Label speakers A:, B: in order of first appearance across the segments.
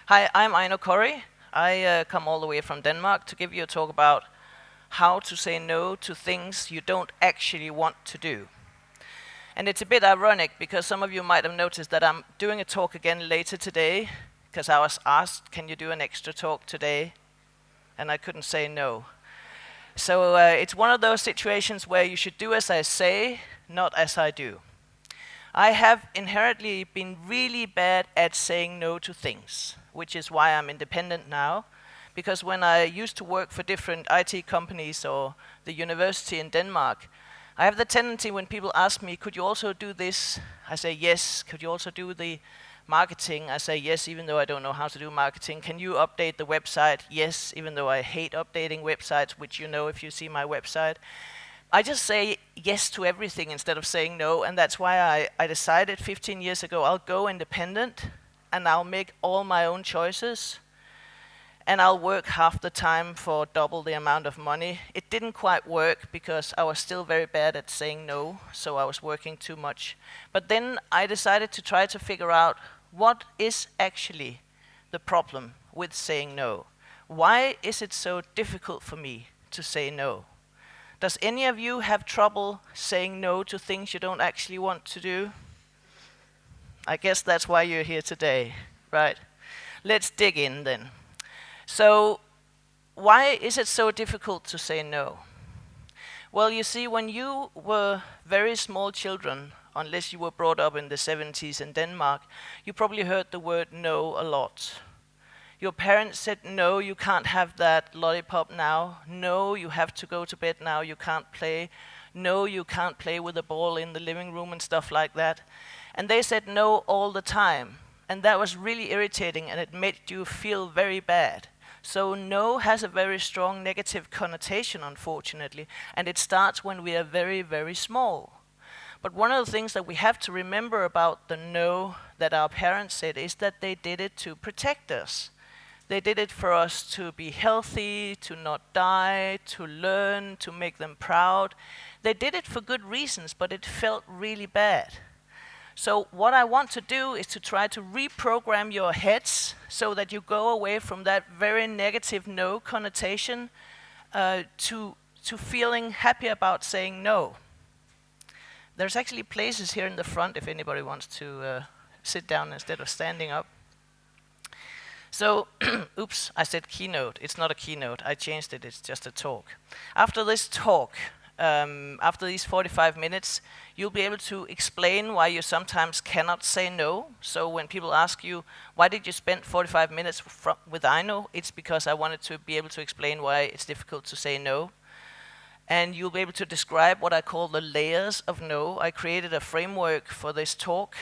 A: Hi, I'm Aino Corry. I come all the way from Denmark to give you a talk about how to say no to things you don't actually want to do. And it's a bit ironic because some of you might have noticed that I'm doing a talk again later today because I was asked, can you do an extra talk today? And I couldn't say no. So it's one of those situations where you should do as I say, not as I do. I have inherently been really bad at saying no to things, which is why I'm independent now. Because when I used to work for different IT companies or the university in Denmark, I have the tendency when people ask me, could you also do this? I say yes. Could you also do the marketing? I say yes, even though I don't know how to do marketing. Can you update the website? Yes, even though I hate updating websites, which you know if you see my website. I just say yes to everything instead of saying no, and that's why I decided 15 years ago I'll go independent and I'll make all my own choices and I'll work half the time for double the amount of money. It didn't quite work because I was still very bad at saying no, so I was working too much. But then I decided to try to figure out what is actually the problem with saying no. Why is it so difficult for me to say no? Does any of you have trouble saying no to things you don't actually want to do? I guess that's why you're here today, right? Let's dig in then. So, why is it so difficult to say no? Well, you see, when you were very small children, unless you were brought up in the 70s in Denmark, you probably heard the word no a lot. Your parents said, no, you can't have that lollipop now. No, you have to go to bed now, you can't play. No, you can't play with a ball in the living room and stuff like that. And they said no all the time. And that was really irritating and it made you feel very bad. So no has a very strong negative connotation, unfortunately. And it starts when we are very, very small. But one of the things that we have to remember about the no that our parents said is that they did it to protect us. They did it for us to be healthy, to not die, to learn, to make them proud. They did it for good reasons, but it felt really bad. So what I want to do is to try to reprogram your heads so that you go away from that very negative no connotation to feeling happy about saying no. There's actually places here in the front if anybody wants to sit down instead of standing up. So, oops, I said keynote. It's not a keynote. I changed it. It's just a talk. After this talk, after these 45 minutes, you'll be able to explain why you sometimes cannot say no. So when people ask you, why did you spend 45 minutes with Aino? It's because I wanted to be able to explain why it's difficult to say no. And you'll be able to describe what I call the layers of no. I created a framework for this talk,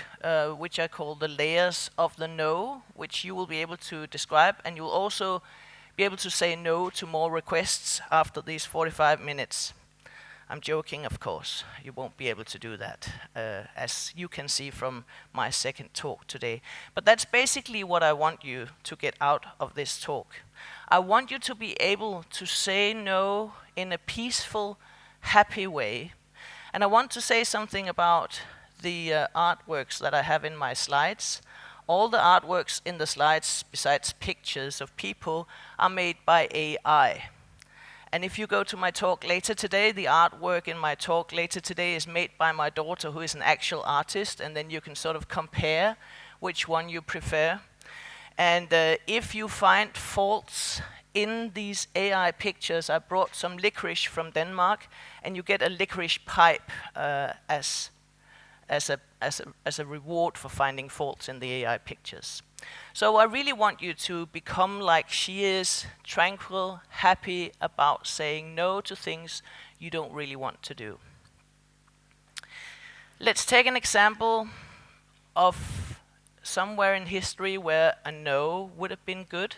A: which I call the layers of the no, which you will be able to describe, and you'll also be able to say no to more requests after these 45 minutes. I'm joking, of course. You won't be able to do that, as you can see from my second talk today. But that's basically what I want you to get out of this talk. I want you to be able to say no in a peaceful, happy way. And I want to say something about the artworks that I have in my slides. All the artworks in the slides, besides pictures of people, are made by AI. And if you go to my talk later today, the artwork in my talk later today is made by my daughter, who is an actual artist, and then you can sort of compare which one you prefer. And if you find faults in these AI pictures, I brought some licorice from Denmark, and you get a licorice pipe as a reward for finding faults in the AI pictures. So I really want you to become like she is, tranquil, happy about saying no to things you don't really want to do. Let's take an example of somewhere in history where a no would have been good.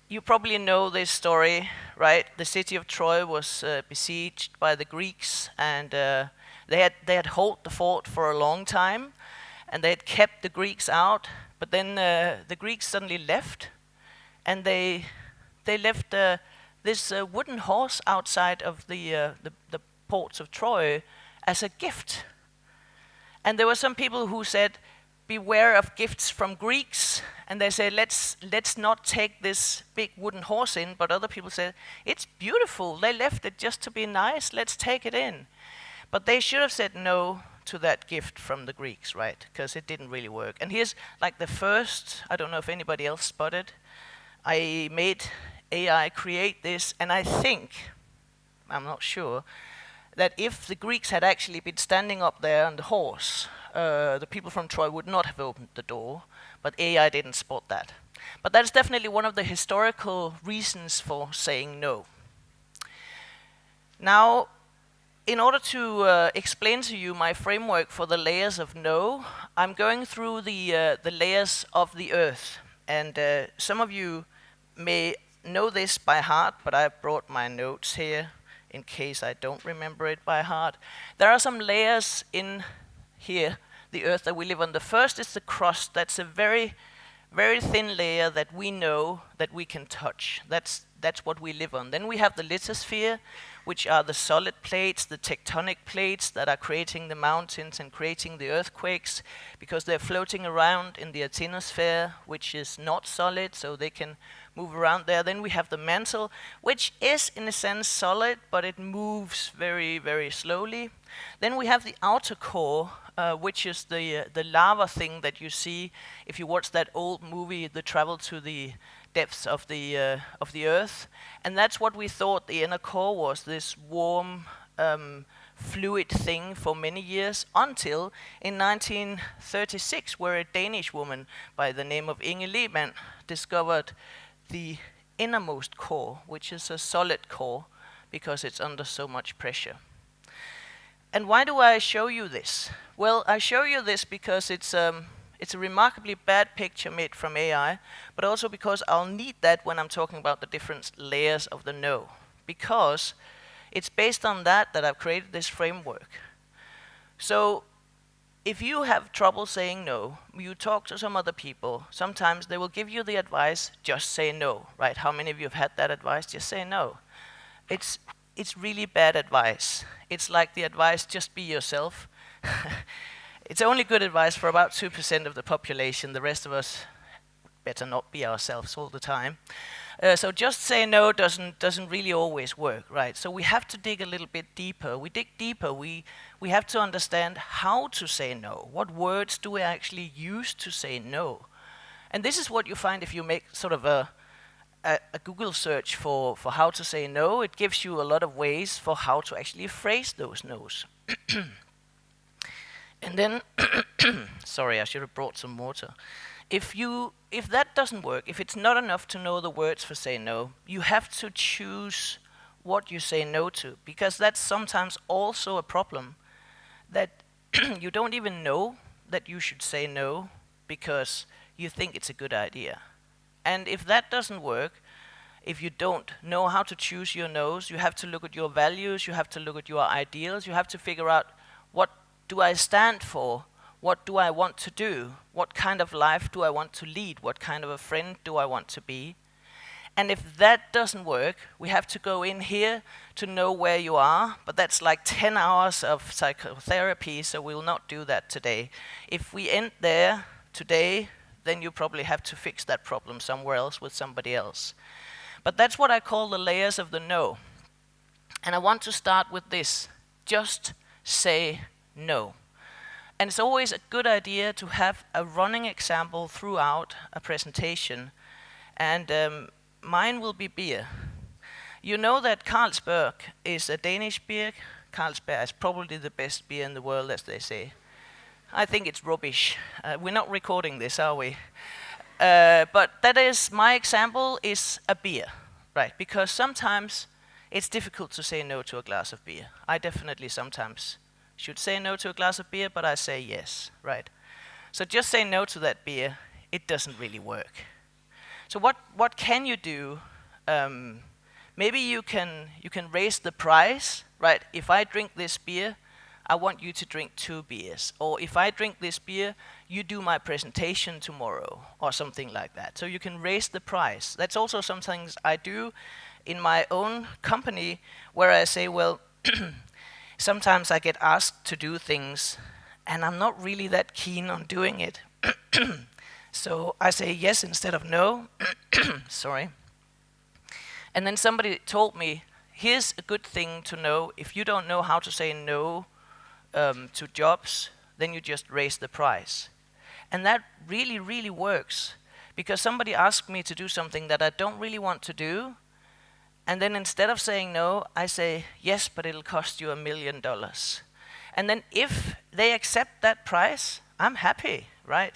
A: You probably know this story, right? The city of Troy was besieged by the Greeks, and they had held the fort for a long time, and they had kept the Greeks out. But then the Greeks suddenly left, and they left this wooden horse outside of the ports of Troy as a gift. And there were some people who said, beware of gifts from Greeks, and they say, let's not take this big wooden horse in, but other people say, it's beautiful, they left it just to be nice, let's take it in. But they should have said no to that gift from the Greeks, right? Because it didn't really work. And here's like the first, I don't know if anybody else spotted, I made AI create this, and I think, I'm not sure, that if the Greeks had actually been standing up there on the horse, the people from Troy would not have opened the door, but AI didn't spot that. But that's definitely one of the historical reasons for saying no. Now, in order to explain to you my framework for the layers of no, I'm going through the layers of the earth. And some of you may know this by heart, but I've brought my notes here in case I don't remember it by heart. There are some layers in here, the earth that we live on. The first is the crust. That's a very, very thin layer that we know that we can touch. That's what we live on. Then we have the lithosphere, which are the solid plates, the tectonic plates that are creating the mountains and creating the earthquakes, because they're floating around in the asthenosphere, which is not solid, so they can move around there. Then we have the mantle, which is in a sense solid, but it moves very, very slowly. Then we have the outer core, which is the lava thing that you see if you watch that old movie, The Travel to the Depths of the Earth. And that's what we thought the inner core was, this warm, fluid thing for many years, until in 1936, where a Danish woman by the name of Inge Lehmann discovered the innermost core, which is a solid core, because it's under so much pressure. And why do I show you this? Well, I show you this because it's a remarkably bad picture made from AI, but also because I'll need that when I'm talking about the different layers of the no. Because it's based on that I've created this framework. So if you have trouble saying no, you talk to some other people, sometimes they will give you the advice, just say no, right? How many of you have had that advice? Just say no. It's really bad advice. It's like the advice, just be yourself. It's only good advice for about 2% of the population. The rest of us better not be ourselves all the time. So just say no doesn't really always work, right? So we have to dig a little bit deeper. We dig deeper. We have to understand how to say no. What words do we actually use to say no? And this is what you find if you make sort of a Google search for how to say no. It gives you a lot of ways for how to actually phrase those no's. And then, sorry, I should have brought some water. If that doesn't work, if it's not enough to know the words for say no, you have to choose what you say no to, because that's sometimes also a problem, that you don't even know that you should say no because you think it's a good idea. And if that doesn't work, if you don't know how to choose your no's, you have to look at your values, you have to look at your ideals, you have to figure out, what do I stand for? What do I want to do? What kind of life do I want to lead? What kind of a friend do I want to be? And if that doesn't work, we have to go in here to know where you are, but that's like 10 hours of psychotherapy, so we'll not do that today. If we end there today, then you probably have to fix that problem somewhere else with somebody else. But that's what I call the layers of the no. And I want to start with this: just say no. And it's always a good idea to have a running example throughout a presentation. And mine will be beer. You know that Carlsberg is a Danish beer. Carlsberg is probably the best beer in the world, as they say. I think it's rubbish. We're not recording this, are we? But that is, my example is a beer, right? Because sometimes it's difficult to say no to a glass of beer. I definitely sometimes should say no to a glass of beer, but I say yes, right? So just say no to that beer, it doesn't really work. So what can you do? Maybe you can raise the price, right? If I drink this beer, I want you to drink 2 beers. Or if I drink this beer, you do my presentation tomorrow, or something like that. So you can raise the price. That's also some things I do in my own company, where I say, well, sometimes I get asked to do things, and I'm not really that keen on doing it. So I say yes instead of no. Sorry. And then somebody told me, here's a good thing to know. If you don't know how to say no to jobs, then you just raise the price. And that really, really works. Because somebody asked me to do something that I don't really want to do, and then instead of saying no, I say, yes, but it'll cost you $1 million. And then if they accept that price, I'm happy, right?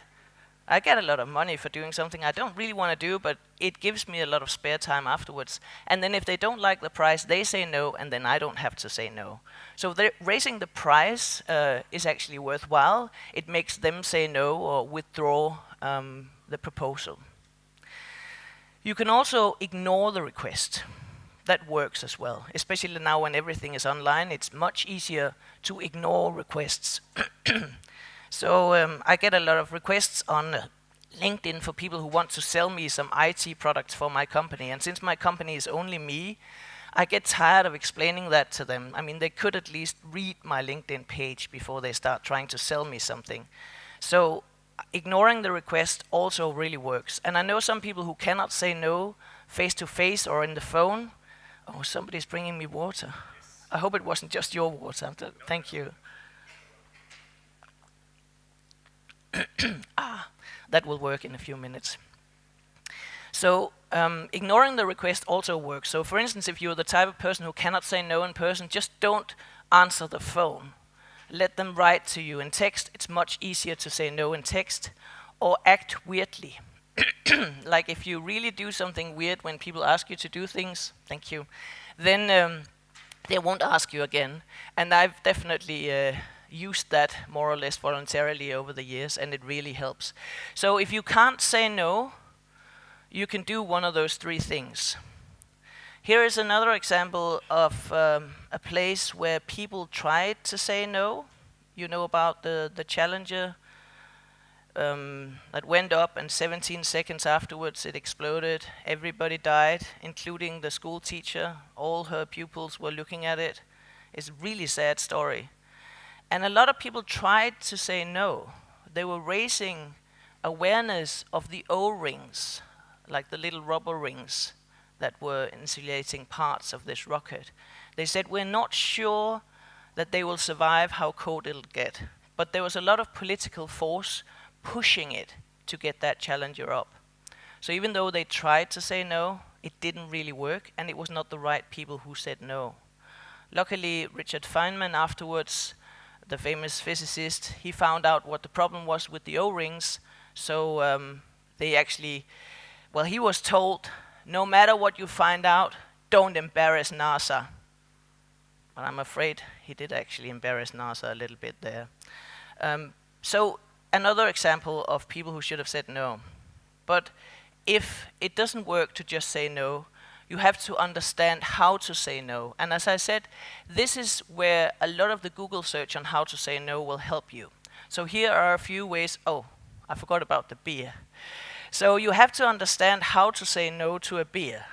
A: I get a lot of money for doing something I don't really want to do, but it gives me a lot of spare time afterwards. And then if they don't like the price, they say no, and then I don't have to say no. So raising the price is actually worthwhile. It makes them say no or withdraw the proposal. You can also ignore the request. That works as well. Especially now when everything is online, it's much easier to ignore requests. So I get a lot of requests on LinkedIn for people who want to sell me some IT products for my company. And since my company is only me, I get tired of explaining that to them. I mean, they could at least read my LinkedIn page before they start trying to sell me something. So ignoring the request also really works. And I know some people who cannot say no face to face or in the phone. Oh, somebody's bringing me water. I hope it wasn't just your water. Thank you. That will work in a few minutes. So ignoring the request also works. So for instance, if you're the type of person who cannot say no in person, just don't answer the phone. Let them write to you in text. It's much easier to say no in text. Or act weirdly. Like if you really do something weird when people ask you to do things, thank you, then they won't ask you again. And I've definitely used that more or less voluntarily over the years, and it really helps. So if you can't say no, you can do one of those three things. Here is another example of a place where people tried to say no. You know about the Challenger that went up, and 17 seconds afterwards it exploded. Everybody died, including the school teacher. All her pupils were looking at it. It's a really sad story. And a lot of people tried to say no. They were raising awareness of the O-rings, like the little rubber rings that were insulating parts of this rocket. They said, we're not sure that they will survive, how cold it'll get. But there was a lot of political force pushing it to get that Challenger up. So even though they tried to say no, it didn't really work, and it was not the right people who said no. Luckily, Richard Feynman afterwards, the famous physicist, he found out what the problem was with the O-rings. So they actually, well, he was told, no matter what you find out, don't embarrass NASA. But I'm afraid he did actually embarrass NASA a little bit there. So another example of people who should have said no. But if it doesn't work to just say no, you have to understand how to say no. And as I said, this is where a lot of the Google search on how to say no will help you. So here are a few ways. Oh, I forgot about the beer. So you have to understand how to say no to a beer.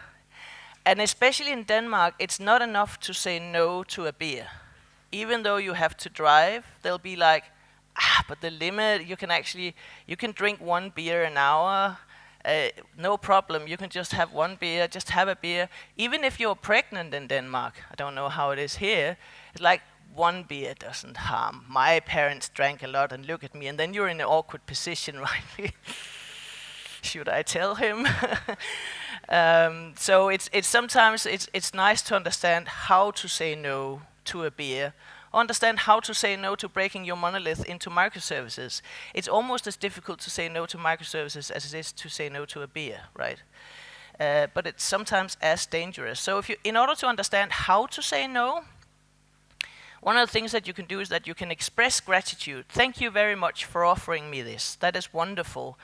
A: And especially in Denmark, it's not enough to say no to a beer. Even though you have to drive, they'll be like, but the limit, you can drink one beer an hour. No problem, you can just have one beer, just have a beer. Even if you're pregnant in Denmark, I don't know how it is here, it's like one beer doesn't harm. My parents drank a lot and look at me, and then you're in an awkward position, right? Should I tell him? So it's sometimes it's nice to understand how to say no to a beer. Understand how to say no to breaking your monolith into microservices. It's almost as difficult to say no to microservices as it is to say no to a beer, right? But it's sometimes as dangerous. So in order to understand how to say no, one of the things that you can do is that you can express gratitude. Thank you very much for offering me this. That is wonderful.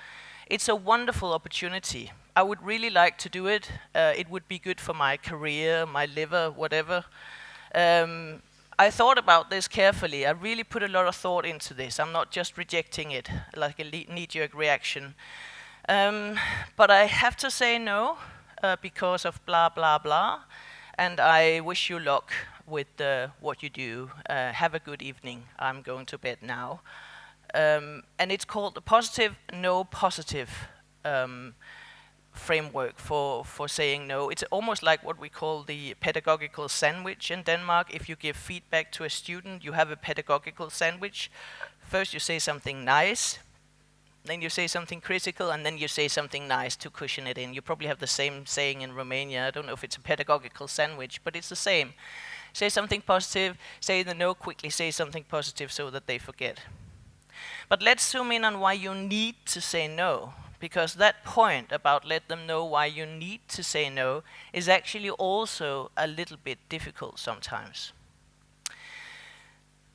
A: It's a wonderful opportunity. I would really like to do it. It would be good for my career, my liver, whatever. I thought about this carefully. I really put a lot of thought into this. I'm not just rejecting it like a knee-jerk reaction. But I have to say no because of blah, blah, blah. And I wish you luck with what you do. Have a good evening. I'm going to bed now. And it's called the positive, no positive framework for saying no. It's almost like what we call the pedagogical sandwich in Denmark. If you give feedback to a student, you have a pedagogical sandwich. First you say something nice, then you say something critical, and then you say something nice to cushion it in. You probably have the same saying in Romania. I don't know if it's a pedagogical sandwich, but it's the same. Say something positive, say the no quickly, say something positive so that they forget. But let's zoom in on why you need to say no, because that point about let them know why you need to say no is actually also a little bit difficult sometimes.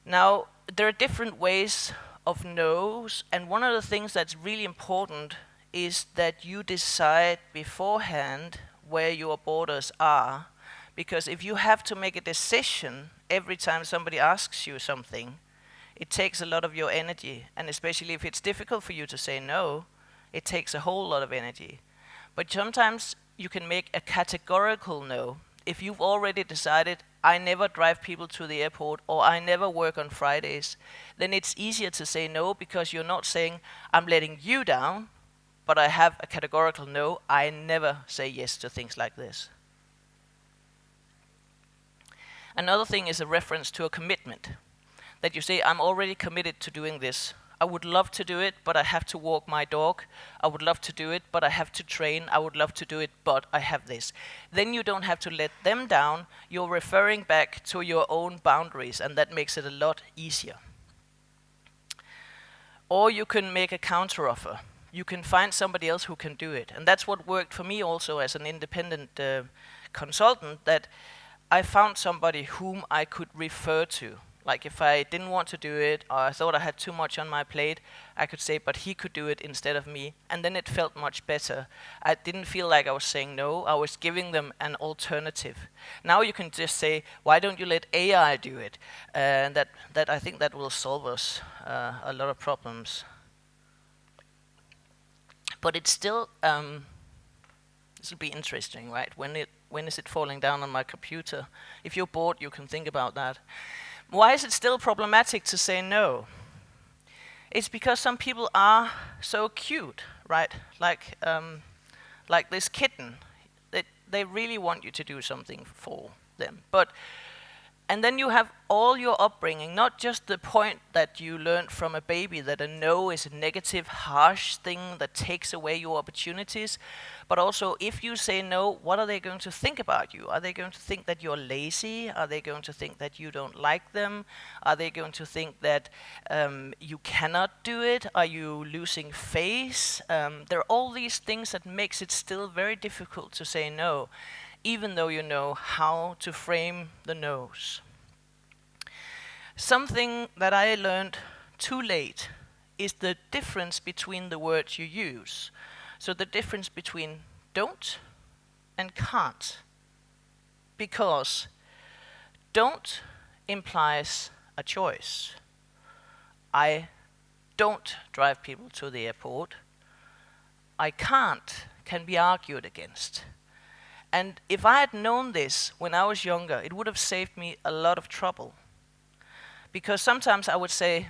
A: Now, there are different ways of no's, and one of the things that's really important is that you decide beforehand where your borders are, because if you have to make a decision every time somebody asks you something, it takes a lot of your energy, and especially if it's difficult for you to say no, it takes a whole lot of energy. But sometimes you can make a categorical no. If you've already decided, I never drive people to the airport, or I never work on Fridays, then it's easier to say no, because you're not saying, I'm letting you down, but I have a categorical no, I never say yes to things like this. Another thing is a reference to a commitment. That you say, I'm already committed to doing this. I would love to do it, but I have to walk my dog. I would love to do it, but I have to train. I would love to do it, but I have this. Then you don't have to let them down. You're referring back to your own boundaries, and that makes it a lot easier. Or you can make a counteroffer. You can find somebody else who can do it. And that's what worked for me also as an independent consultant, that I found somebody whom I could refer to. Like if I didn't want to do it, or I thought I had too much on my plate, I could say, but he could do it instead of me. And then it felt much better. I didn't feel like I was saying no, I was giving them an alternative. Now you can just say, why don't you let AI do it? And that I think that will solve us a lot of problems. But it's still, this will be interesting, right? When is it falling down on my computer? If you're bored, you can think about that. Why is it still problematic to say no? It's because some people are so cute, right? Like this kitten. They really want you to do something for them. And then you have all your upbringing, not just the point that you learned from a baby that a no is a negative, harsh thing that takes away your opportunities, but also if you say no, what are they going to think about you? Are they going to think that you're lazy? Are they going to think that you don't like them? Are they going to think that you cannot do it? Are you losing face? There are all these things that makes it still very difficult to say no, even though you know how to frame the no's. Something that I learned too late is the difference between the words you use. So the difference between don't and can't. Because don't implies a choice. I don't drive people to the airport. I can't can be argued against. And if I had known this when I was younger, it would have saved me a lot of trouble. Because sometimes I would say,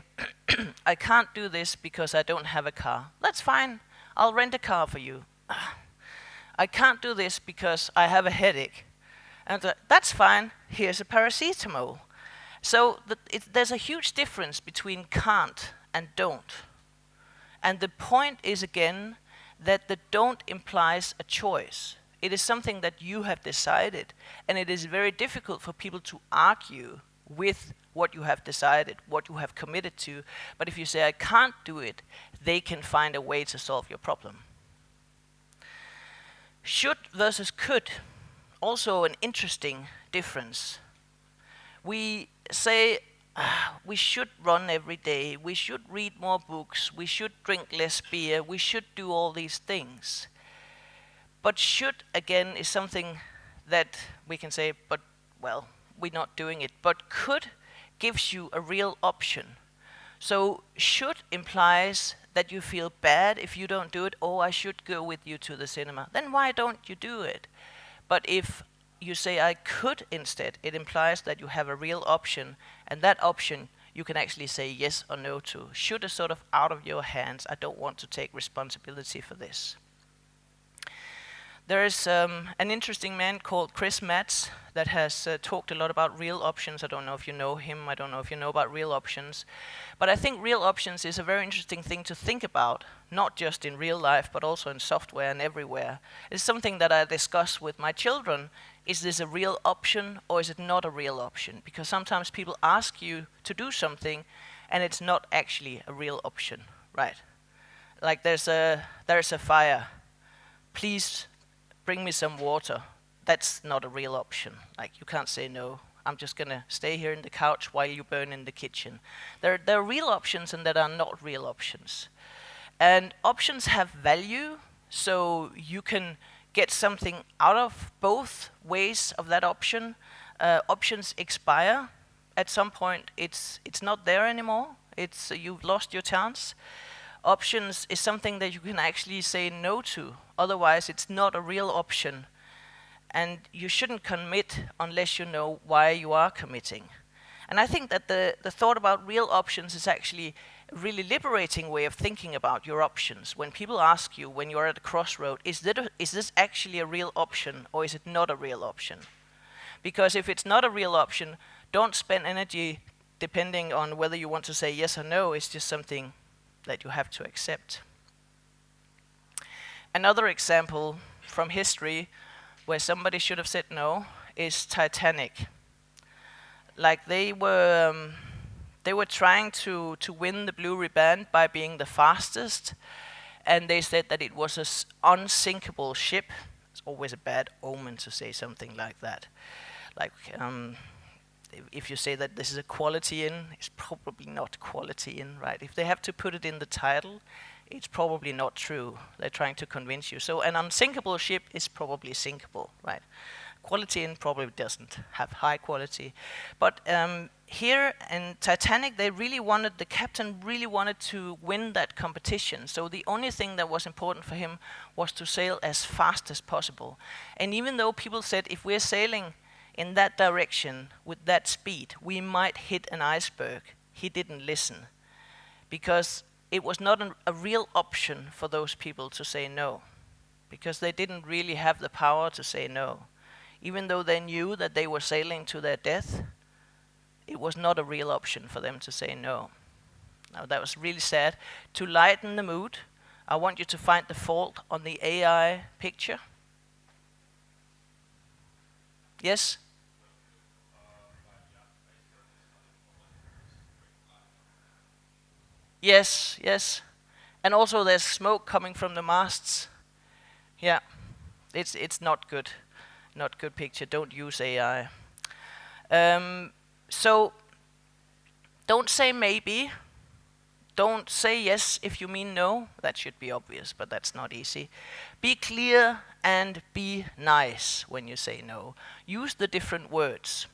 A: I can't do this because I don't have a car. That's fine, I'll rent a car for you. I can't do this because I have a headache. And that's fine, here's a paracetamol. So there's a huge difference between can't and don't. And the point is again, that the don't implies a choice. It is something that you have decided, and it is very difficult for people to argue with what you have decided, what you have committed to. But if you say, I can't do it, they can find a way to solve your problem. Should versus could, also an interesting difference. We say, we should run every day, we should read more books, we should drink less beer, we should do all these things. But should, again, is something that we can say, but, well, we're not doing it. But could gives you a real option. So should implies that you feel bad if you don't do it. Oh, I should go with you to the cinema. Then why don't you do it? But if you say I could instead, it implies that you have a real option, and that option you can actually say yes or no to. Should is sort of out of your hands. I don't want to take responsibility for this. There is an interesting man called Chris Matz that has talked a lot about real options. I don't know if you know him. I don't know if you know about real options. But I think real options is a very interesting thing to think about, not just in real life, but also in software and everywhere. It's something that I discuss with my children. Is this a real option or is it not a real option? Because sometimes people ask you to do something and it's not actually a real option, right? Like there's a fire. Please bring me some water. That's not a real option. Like you can't say no. I'm just gonna stay here in the couch while you burn in the kitchen. There are real options and there are not real options. And options have value, so you can get something out of both ways of that option. Options expire. At some point, it's not there anymore. You've lost your chance. Options is something that you can actually say no to. Otherwise, it's not a real option. And you shouldn't commit unless you know why you are committing. And I think that the thought about real options is actually a really liberating way of thinking about your options. When people ask you, when you're at a crossroad, is this actually a real option or is it not a real option? Because if it's not a real option, don't spend energy depending on whether you want to say yes or no. It's just something that you have to accept. Another example from history where somebody should have said no is Titanic. Like they were trying to win the blue ribbon by being the fastest, and they said that it was an unsinkable ship. It's always a bad omen to say something like that. Like if you say that this is a quality inn, it's probably not quality inn, right? If they have to put it in the title, it's probably not true. They're trying to convince you. So an unsinkable ship is probably sinkable, right? Quality inn probably doesn't have high quality. But here in Titanic, the captain really wanted to win that competition. So the only thing that was important for him was to sail as fast as possible. And even though people said, if we're sailing in that direction with that speed, we might hit an iceberg, he didn't listen. Because it was not a real option for those people to say no. Because they didn't really have the power to say no. Even though they knew that they were sailing to their death, it was not a real option for them to say no. Now that was really sad. To lighten the mood, I want you to find the fault on the AI picture. Yes? Yes, yes. And also there's smoke coming from the masts. Yeah, it's not good. Not good picture. Don't use AI. So don't say maybe. Don't say yes if you mean no. That should be obvious, but that's not easy. Be clear and be nice when you say no. Use the different words.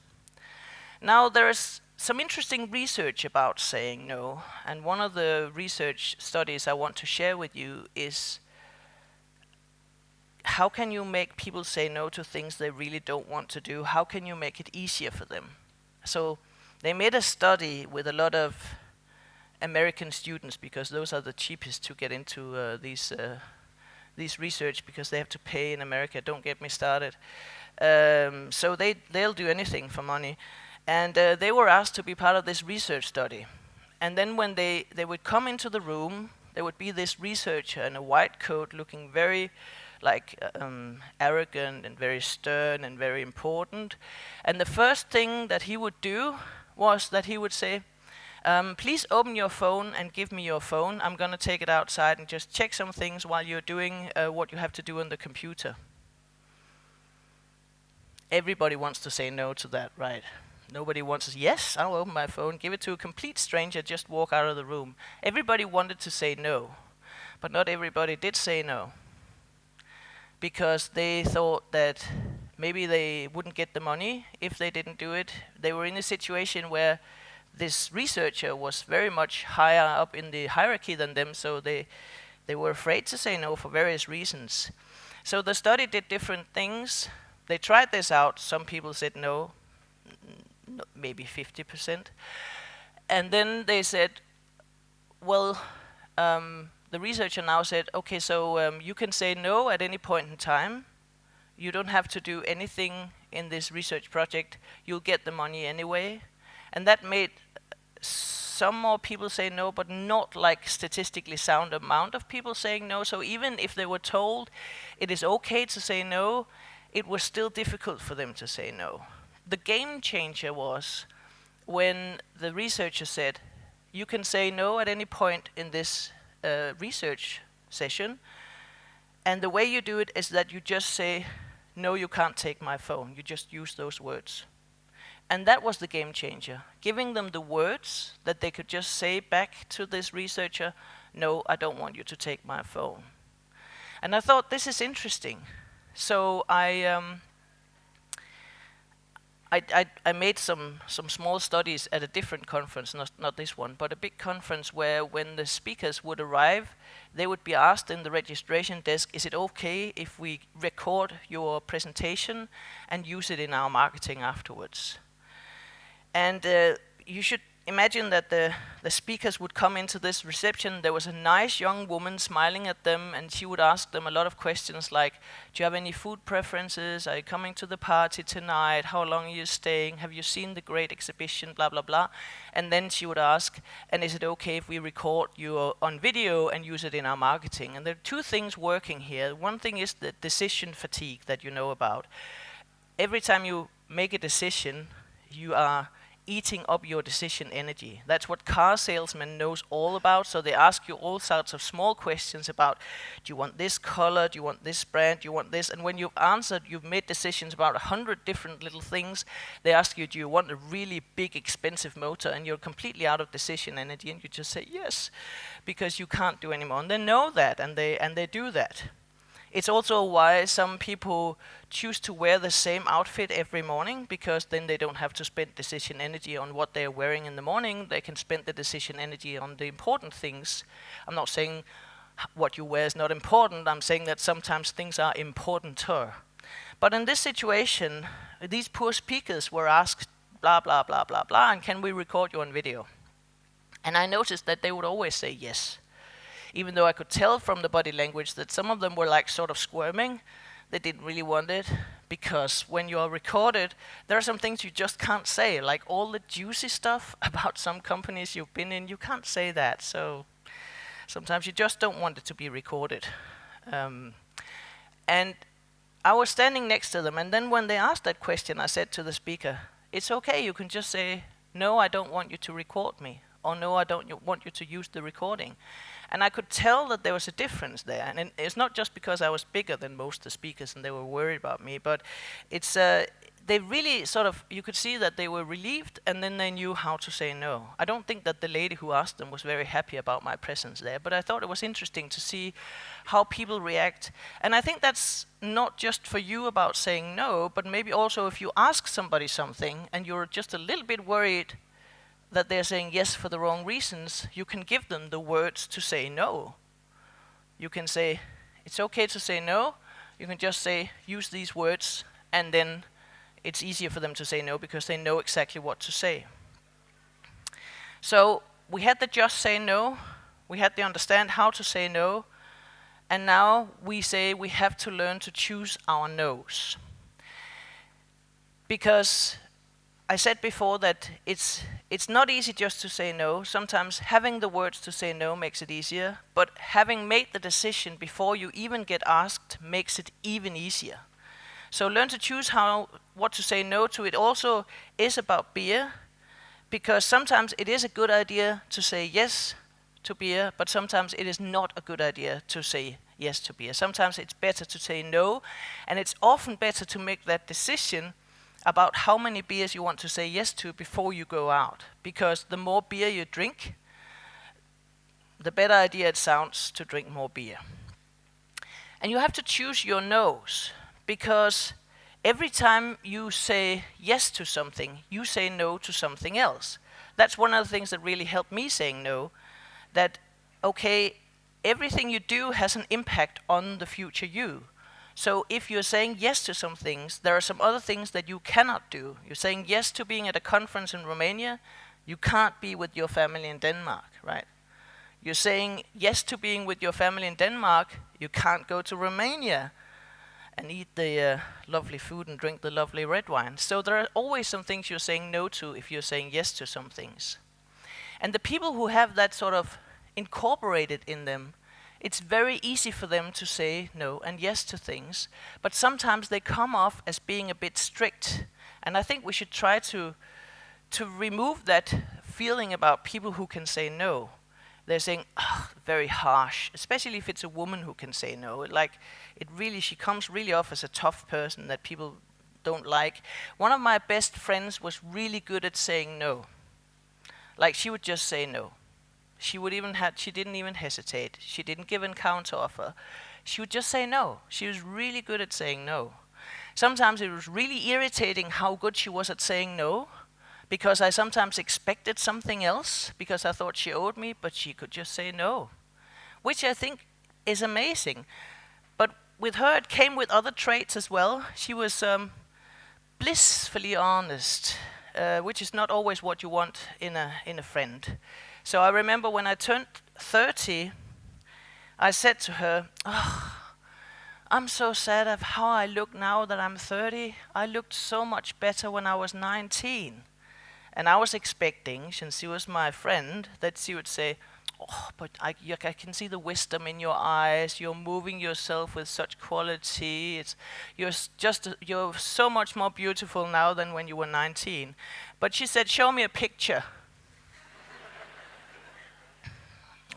A: Now there's some interesting research about saying no, and one of the research studies I want to share with you is how can you make people say no to things they really don't want to do? How can you make it easier for them? So they made a study with a lot of American students, because those are the cheapest to get into these research, because they have to pay in America. Don't get me started. So they'll do anything for money. And they were asked to be part of this research study. And then when they would come into the room, there would be this researcher in a white coat looking very arrogant and very stern and very important. And the first thing that he would do was that he would say, please open your phone and give me your phone. I'm going to take it outside and just check some things while you're doing what you have to do on the computer. Everybody wants to say no to that, right? Nobody wants to say, yes, I'll open my phone, give it to a complete stranger, just walk out of the room. Everybody wanted to say no, but not everybody did say no. Because they thought that maybe they wouldn't get the money if they didn't do it. They were in a situation where this researcher was very much higher up in the hierarchy than them, so they were afraid to say no for various reasons. So the study did different things. They tried this out. Some people said no, maybe 50%. And then they said, well, the researcher now said, okay, so you can say no at any point in time. You don't have to do anything in this research project. You'll get the money anyway. And that made some more people say no, but not like statistically sound amount of people saying no. So even if they were told it is okay to say no, it was still difficult for them to say no. The game changer was when the researcher said, you can say no at any point in this research session, and the way you do it is that you just say, no, you can't take my phone. You just use those words. And that was the game changer, giving them the words that they could just say back to this researcher, no, I don't want you to take my phone. And I thought, this is interesting. So I made some small studies at a different conference, not this one, but a big conference where when the speakers would arrive, they would be asked in the registration desk, is it okay if we record your presentation and use it in our marketing afterwards? And you should imagine that the speakers would come into this reception. There was a nice young woman smiling at them, and she would ask them a lot of questions like, do you have any food preferences? Are you coming to the party tonight? How long are you staying? Have you seen the great exhibition? Blah, blah, blah. And then she would ask, and is it okay if we record you on video and use it in our marketing? And there are two things working here. One thing is the decision fatigue that you know about. Every time you make a decision, you are eating up your decision energy. That's what car salesman knows all about. So they ask you all sorts of small questions about, do you want this color? Do you want this brand? Do you want this? And when you've answered, you've made decisions about 100 different little things. They ask you, do you want a really big, expensive motor? And you're completely out of decision energy, and you just say yes, because you can't do anymore. And they know that, and they do that. It's also why some people choose to wear the same outfit every morning, because then they don't have to spend decision energy on what they're wearing in the morning. They can spend the decision energy on the important things. I'm not saying what you wear is not important. I'm saying that sometimes things are importanter. But in this situation, these poor speakers were asked blah, blah, blah, blah, blah, and can we record you on video? And I noticed that they would always say yes. Even though I could tell from the body language that some of them were like sort of squirming. They didn't really want it, because when you are recorded, there are some things you just can't say, like all the juicy stuff about some companies you've been in, you can't say that. So sometimes you just don't want it to be recorded. And I was standing next to them, and then when they asked that question, I said to the speaker, it's okay, you can just say, no, I don't want you to record me, or no, I don't want you to use the recording. And I could tell that there was a difference there. And it's not just because I was bigger than most of the speakers and they were worried about me, but it's they really sort of, you could see that they were relieved, and then they knew how to say no. I don't think that the lady who asked them was very happy about my presence there, but I thought it was interesting to see how people react. And I think that's not just for you about saying no, but maybe also if you ask somebody something and you're just a little bit worried that they're saying yes for the wrong reasons, you can give them the words to say no. You can say, it's okay to say no. You can just say, use these words, and then it's easier for them to say no because they know exactly what to say. So we had the just say no, we had the understand how to say no, and now we say we have to learn to choose our no's. Because I said before that it's not easy just to say no. Sometimes having the words to say no makes it easier, but having made the decision before you even get asked makes it even easier. So learn to choose what to say no to. It also is about beer, because sometimes it is a good idea to say yes to beer, but sometimes it is not a good idea to say yes to beer. Sometimes it's better to say no, and it's often better to make that decision about how many beers you want to say yes to before you go out. Because the more beer you drink, the better idea it sounds to drink more beer. And you have to choose your no's, because every time you say yes to something, you say no to something else. That's one of the things that really helped me saying no, that, okay, everything you do has an impact on the future you. So if you're saying yes to some things, there are some other things that you cannot do. You're saying yes to being at a conference in Romania, You can't be with your family in Denmark, right? You're saying yes to being with your family in Denmark, you can't go to Romania and eat the lovely food and drink the lovely red wine. So there are always some things you're saying no to if you're saying yes to some things. And the people who have that sort of incorporated in them, it's very easy for them to say no and yes to things, but sometimes they come off as being a bit strict. And I think we should try to remove that feeling about people who can say no. They're saying, very harsh, especially if it's a woman who can say no. She comes really off as a tough person that people don't like. One of my best friends was really good at saying no. Like, she would just say no. She didn't even hesitate. She didn't give a counter offer. She would just say no. She was really good at saying no. Sometimes it was really irritating how good she was at saying no, because I sometimes expected something else, because I thought she owed me, but she could just say no, which I think is amazing. But with her, it came with other traits as well. She was blissfully honest, which is not always what you want in a friend. So I remember when I turned 30, I said to her, I'm so sad of how I look now that I'm 30. I looked so much better when I was 19. And I was expecting, since she was my friend, that she would say, but I can see the wisdom in your eyes. You're moving yourself with such quality. You're so much more beautiful now than when you were 19. But she said, show me a picture.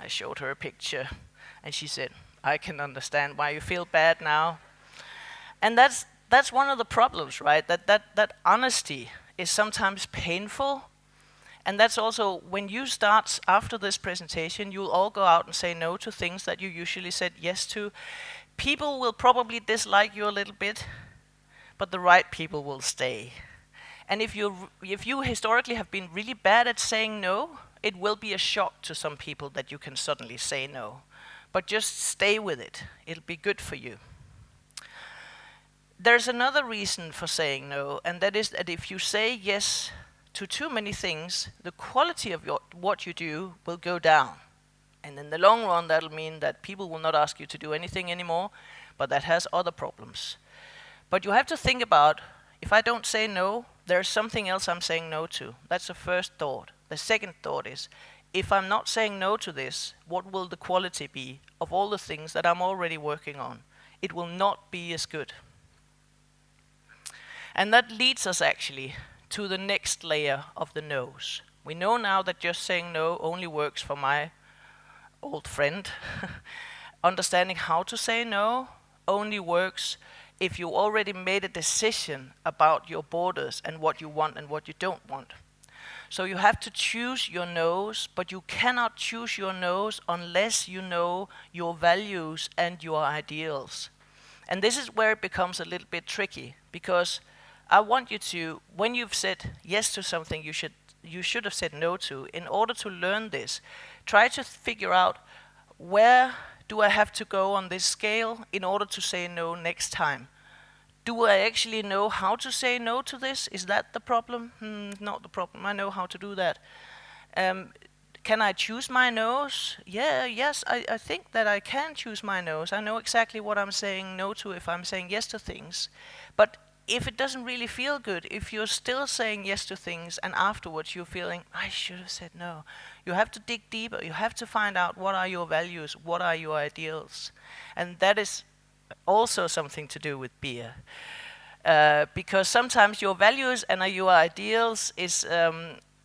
A: I showed her a picture, and she said, I can understand why you feel bad now. And that's one of the problems, right? That honesty is sometimes painful. And that's also, when you start after this presentation, you'll all go out and say no to things that you usually said yes to. People will probably dislike you a little bit, but the right people will stay. And if you historically have been really bad at saying no, it will be a shock to some people that you can suddenly say no. But just stay with it. It'll be good for you. There's another reason for saying no, and that is that if you say yes to too many things, the quality of what you do will go down. And in the long run, that'll mean that people will not ask you to do anything anymore, but that has other problems. But you have to think about, if I don't say no, there's something else I'm saying no to. That's the first thought. The second thought is, if I'm not saying no to this, what will the quality be of all the things that I'm already working on? It will not be as good. And that leads us actually to the next layer of the no's. We know now that just saying no only works for my old friend. Understanding how to say no only works if you already made a decision about your borders and what you want and what you don't want. So you have to choose your no's, but you cannot choose your no's unless you know your values and your ideals. And this is where it becomes a little bit tricky, because I want you to, when you've said yes to something you should have said no to, in order to learn this, try to figure out, where do I have to go on this scale in order to say no next time? Do I actually know how to say no to this? Is that the problem? Not the problem. I know how to do that. Can I choose my no's? Yes, I think that I can choose my no's. I know exactly what I'm saying no to if I'm saying yes to things. But if it doesn't really feel good, if you're still saying yes to things and afterwards you're feeling, I should have said no, you have to dig deeper. You have to find out, what are your values, what are your ideals. And that is also something to do with beer. Because sometimes your values and your ideals is,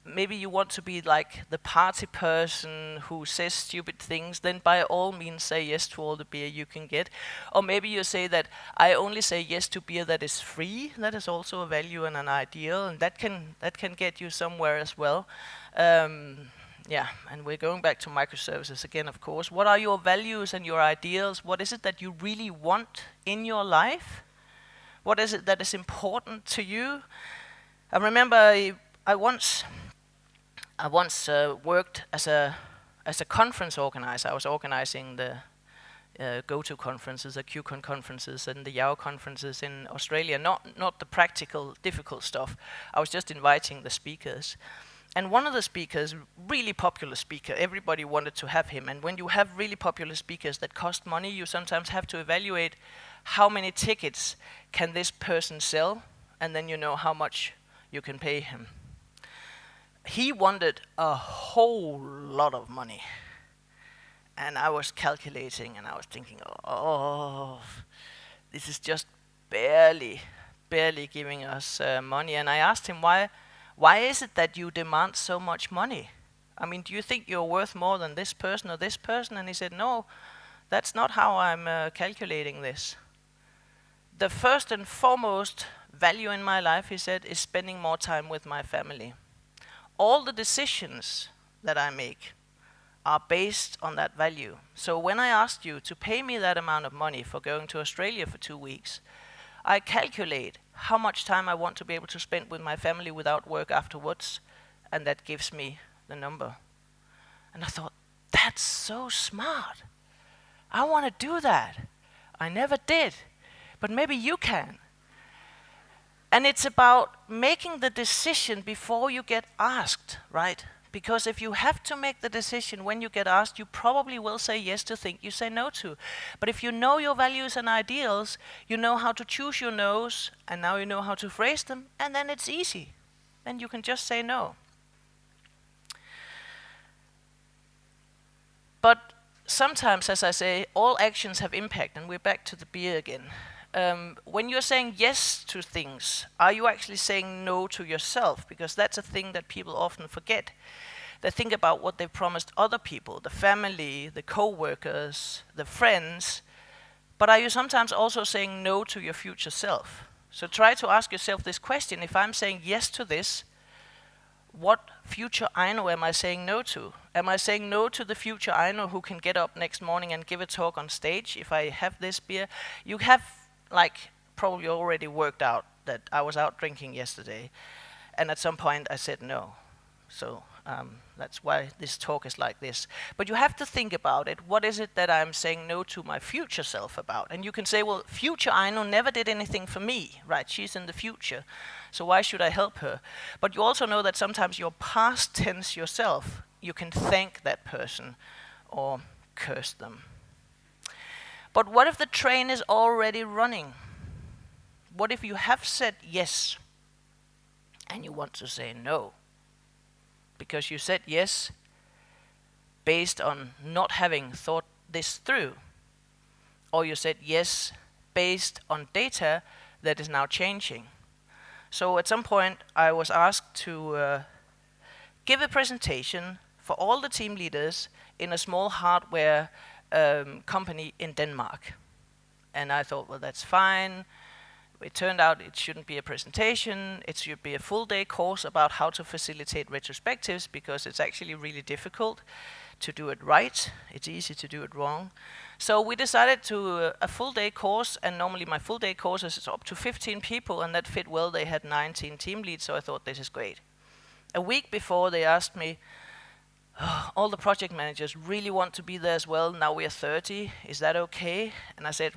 A: maybe you want to be like the party person who says stupid things, then by all means say yes to all the beer you can get. Or maybe you say that I only say yes to beer that is free. That is also a value and an ideal, and that can get you somewhere as well. Yeah, and we're going back to microservices again, of course. What are your values and your ideals? What is it that you really want in your life? What is it that is important to you? I remember I once worked as a conference organizer. I was organizing the GoTo conferences, the QCon conferences, and the YAO conferences in Australia. Not the practical, difficult stuff. I was just inviting the speakers. And one of the speakers, really popular speaker, everybody wanted to have him. And when you have really popular speakers that cost money, you sometimes have to evaluate how many tickets can this person sell, and then you know how much you can pay him. He wanted a whole lot of money. And I was calculating, and I was thinking, oh, this is just barely giving us money. And I asked him, why is it that you demand so much money? I mean, do you think you're worth more than this person or this person? And he said, no, that's not how I'm calculating this. The first and foremost value in my life, he said, is spending more time with my family. All the decisions that I make are based on that value. So when I asked you to pay me that amount of money for going to Australia for 2 weeks, I calculate how much time I want to be able to spend with my family without work afterwards, and that gives me the number. And I thought, that's so smart. I want to do that. I never did, but maybe you can. And it's about making the decision before you get asked, right? Because if you have to make the decision when you get asked, you probably will say yes to things you say no to. But if you know your values and ideals, you know how to choose your no's, and now you know how to phrase them, and then it's easy. Then you can just say no. But sometimes, as I say, all actions have impact, and we're back to the beer again. When you're saying yes to things, are you actually saying no to yourself? Because that's a thing that people often forget. They think about what they've promised other people, the family, the co-workers, the friends. But are you sometimes also saying no to your future self? So try to ask yourself this question. If I'm saying yes to this, what future Aino am I saying no to? Am I saying no to the future Aino who can get up next morning and give a talk on stage if I have this beer? You have probably already worked out that I was out drinking yesterday, and at some point I said no. So that's why this talk is like this. But you have to think about it. What is it that I'm saying no to my future self about? And you can say, well, future Aino never did anything for me, right? She's in the future, so why should I help her? But you also know that sometimes your past tense yourself, you can thank that person or curse them. But what if the train is already running? What if you have said yes and you want to say no? Because you said yes based on not having thought this through. Or you said yes based on data that is now changing. So at some point I was asked to give a presentation for all the team leaders in a small hardware company in Denmark. And I thought, well, that's fine. It turned out it shouldn't be a presentation. It should be a full-day course about how to facilitate retrospectives, because it's actually really difficult to do it right. It's easy to do it wrong. So we decided to a full-day course, and normally my full-day courses is up to 15 people, and that fit well. They had 19 team leads, so I thought this is great. A week before, they asked me, all the project managers really want to be there as well. Now we are 30. Is that okay? And I said,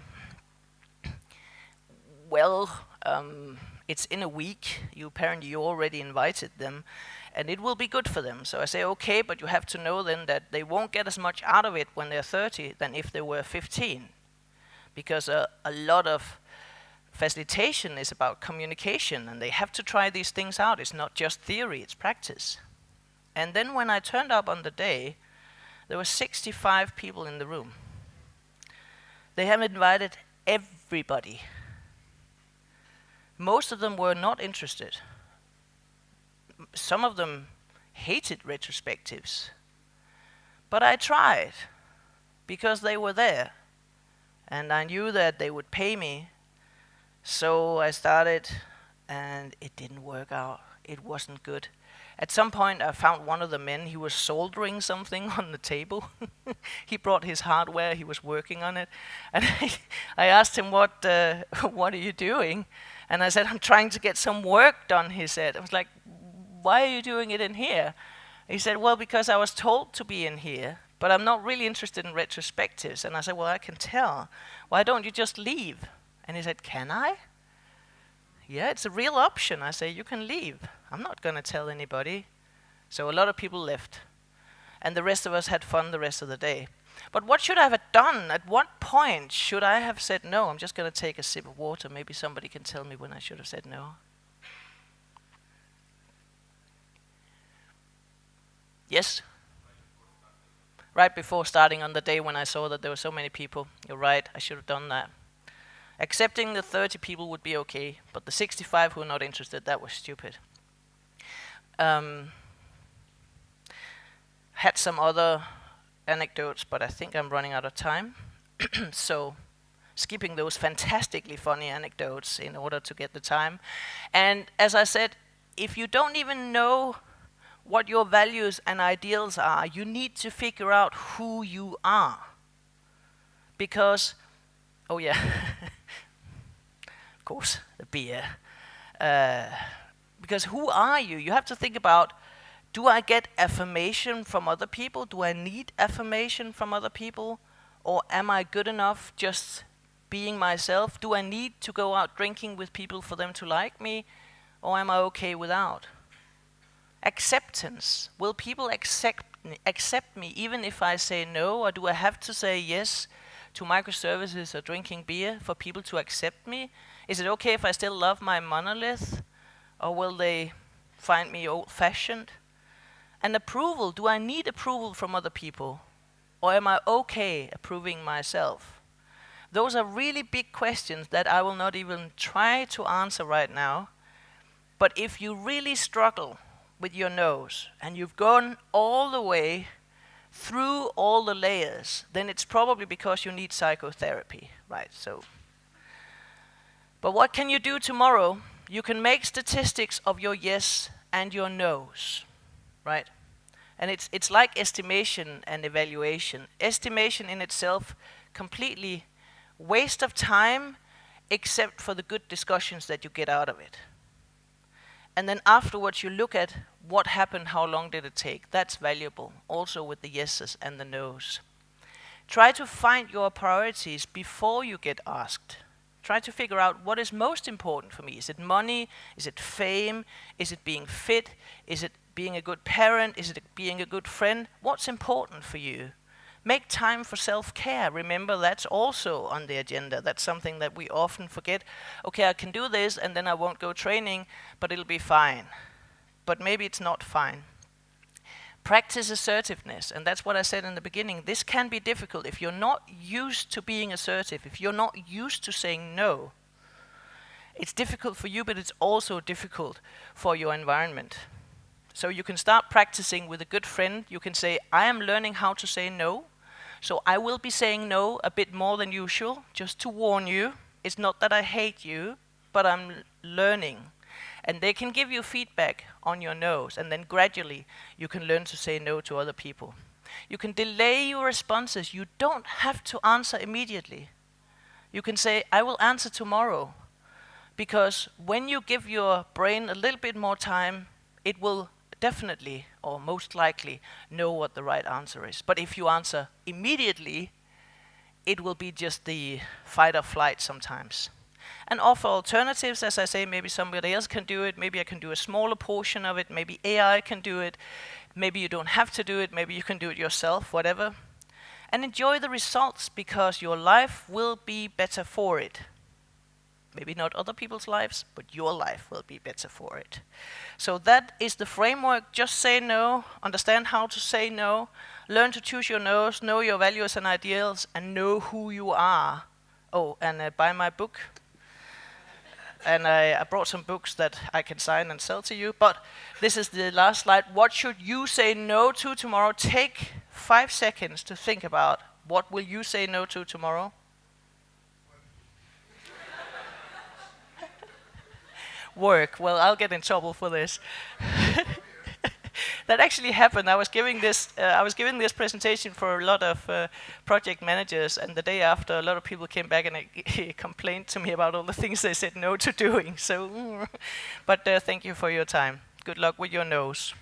A: well, it's in a week. You already invited them, and it will be good for them. So I say, okay, but you have to know then that they won't get as much out of it when they're 30 than if they were 15. Because a lot of facilitation is about communication, and they have to try these things out. It's not just theory, it's practice. And then when I turned up on the day, there were 65 people in the room. They have invited everybody. Most of them were not interested. Some of them hated retrospectives. But I tried, because they were there. And I knew that they would pay me. So I started, and it didn't work out. It wasn't good. At some point, I found one of the men. He was soldering something on the table. He brought his hardware. He was working on it. And I asked him, what are you doing? And I said, I'm trying to get some work done, he said. I was like, why are you doing it in here? He said, well, because I was told to be in here, but I'm not really interested in retrospectives. And I said, well, I can tell. Why don't you just leave? And he said, can I? Yeah, it's a real option. I say, you can leave. I'm not going to tell anybody. So a lot of people left. And the rest of us had fun the rest of the day. But what should I have done? At what point should I have said no? I'm just going to take a sip of water. Maybe somebody can tell me when I should have said no. Yes? Right before starting, on the day when I saw that there were so many people. You're right, I should have done that. Accepting the 30 people would be okay, but the 65 who are not interested, that was stupid. Had some other anecdotes, but I think I'm running out of time. So, skipping those fantastically funny anecdotes in order to get the time. And as I said, if you don't even know what your values and ideals are, you need to figure out who you are. Because, oh yeah, of course, the beer. Because who are you? You have to think about, do I get affirmation from other people? Do I need affirmation from other people? Or am I good enough just being myself? Do I need to go out drinking with people for them to like me? Or am I okay without? Acceptance. Will people accept me even if I say no? Or do I have to say yes to microservices or drinking beer for people to accept me? Is it okay if I still love my monolith? Or will they find me old-fashioned? And approval. Do I need approval from other people? Or am I okay approving myself? Those are really big questions that I will not even try to answer right now. But if you really struggle with your nose and you've gone all the way through all the layers, then it's probably because you need psychotherapy, right? So, but what can you do tomorrow? You can make statistics of your yes and your no's, right? And it's like estimation and evaluation. Estimation in itself, completely waste of time, except for the good discussions that you get out of it. And then afterwards you look at what happened, how long did it take. That's valuable, also with the yeses and the nos. Try to find your priorities before you get asked. Try to figure out what is most important for me. Is it money? Is it fame? Is it being fit? Is it being a good parent? Is it being a good friend? What's important for you? Make time for self-care. Remember, that's also on the agenda. That's something that we often forget. Okay, I can do this and then I won't go training, but it'll be fine. But maybe it's not fine. Practice assertiveness, and that's what I said in the beginning. This can be difficult if you're not used to being assertive, if you're not used to saying no. It's difficult for you, but it's also difficult for your environment. So you can start practicing with a good friend. You can say, I am learning how to say no. So I will be saying no a bit more than usual, just to warn you. It's not that I hate you, but I'm learning. And they can give you feedback on your no's, and then gradually you can learn to say no to other people. You can delay your responses. You don't have to answer immediately. You can say, I will answer tomorrow. Because when you give your brain a little bit more time, it will definitely, or most likely, know what the right answer is. But if you answer immediately, it will be just the fight or flight sometimes. And offer alternatives, as I say, maybe somebody else can do it, maybe I can do a smaller portion of it, maybe AI can do it, maybe you don't have to do it, maybe you can do it yourself, whatever. And enjoy the results, because your life will be better for it. Maybe not other people's lives, but your life will be better for it. So that is the framework. Just say no, understand how to say no, learn to choose your no's, know your values and ideals, and know who you are. Oh, and buy my book. And I brought some books that I can sign and sell to you. But this is the last slide. What should you say no to tomorrow? Take 5 seconds to think about what will you say no to tomorrow. Work. Well, I'll get in trouble for this. That actually happened. I was giving this presentation for a lot of project managers, and the day after, a lot of people came back and complained to me about all the things they said no to doing. So, but thank you for your time. Good luck with your nose.